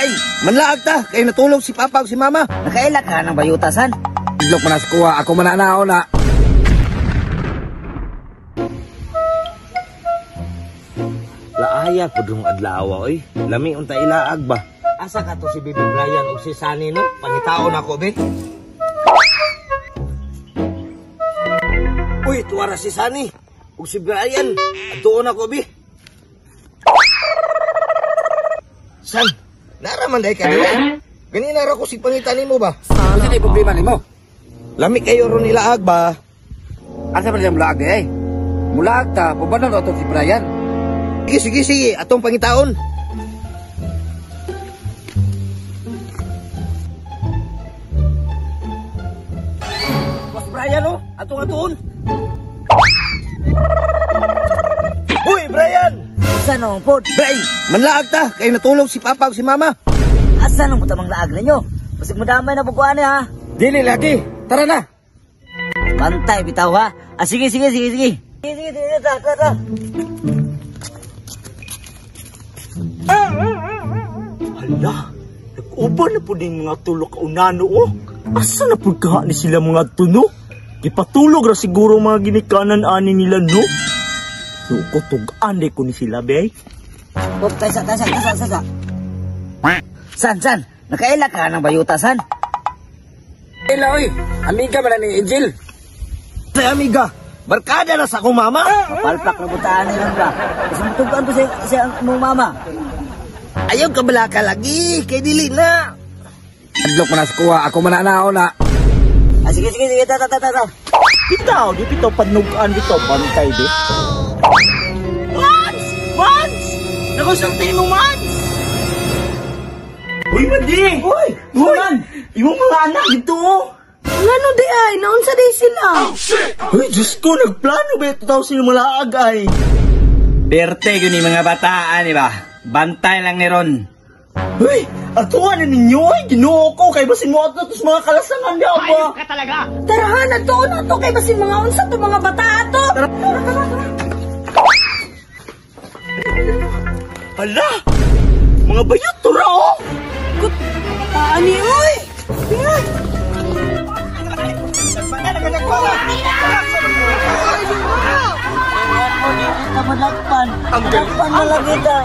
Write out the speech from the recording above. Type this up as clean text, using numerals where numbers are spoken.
Bray, manlaag ta, kay natulog si Papa o si Mama. Nakaila ka ng bayutasan. Idlok manas kuha, ako mananao na. Laaya ko dong adlaw, oy. Lami unta ilaag ba? Asa ka to si Bibi Brian o si Sunny, no? Pangitaon ako, be. Uy, tuwara si Sunny o si Brian. Atuon ako, be. San, naraman dahi ka nila. Ganina ra ko si pangitan mo ba? Kasi na problema ni mo. Lami kayo ron ilaag ba? Asa pa niya mulaag eh? Mulaag ta, pabanan o si Brian? Sige, atong pangitaon. Mas Brian o, atong. Uy, Brian! Asa nung pod? Bray, manlaag ta, kay natulog si Papa o si Mama. Asa nung butamang laag ninyo? Basig madamay na pagkuhan ha. Dili lagi, tara na. Bantay bitaw ha. Sige. Sige, ta. Hala, nag-uban na po din mga tulog kaunano o. Asa na po ni sila mga tuno? Ipatulog ra siguro mga ginikanan ani nila no? Nukotog-an ko ni sila be. Huwag tasa. San, nakaila ka ng bayutasan. Ila, oy, amiga man ni Angel. Say amiga, barkada na sa akong mama. Palpak na butaan nilang ba? Kasi matugan to sa mong mama. Ayaw ka bala ka lagi, kay dili na. Adlok manas kuha, ako mananao na. Sige, ta. Bitaw, di bitaw panugaan bitaw, bantay be. Mans! Nakusulti mo, Mans! Uy, Mandi! Uy! Imong mga anak dito! Ngano di ay? Naunsa di sila? Uy, Diyos ko, nagplano ba ito tao sila malaag ay? Berte yun yung mga bataan, di ba? Bantay lang ni Ron. Uy, atuan na ninyo ay, ginoo ko, kay basin mo ato tos mga kalasangan niya ba? Ayun ka talaga! Tarahan na to kay basin mga unsa to mga bata ato. Tara. Hala! Mga bayot to ra oh! Ani oy. Kamu lakpan na lang kita.